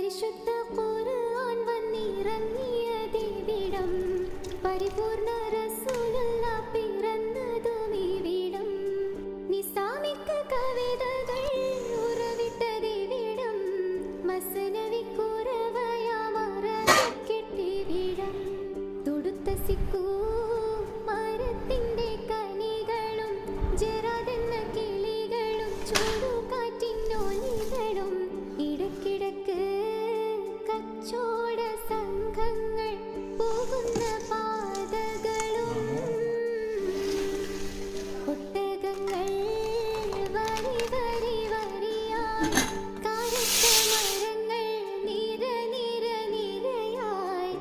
പരിശുദ്ധ ഖുർആൻ വന്നിറങ്ങിയതിവിടം പരിപൂർണ റസൂലുള്ള പിറന്നതുമിവിടം നിസാമിക കവിതകൾ ഉറവിട്ടതിവിടം മസ്നവി കുറവയാമറക്കെട്ടിവിടം തൊടുത്ത സിക്കൂ മരത്തിന്റെ കനികളും ജറാദെന്ന കിളികളും ചൂടുകാറ്റിനൊലികളും ഇടക്കിടക്ക് കച്ചോട സംഘങ്ങൾ പോകുന്ന പാതകളും ഒട്ടകങ്ങൾ വരി വരി വരിയായി കാരക്ക മരങ്ങൾ നിര നിര നിരയായി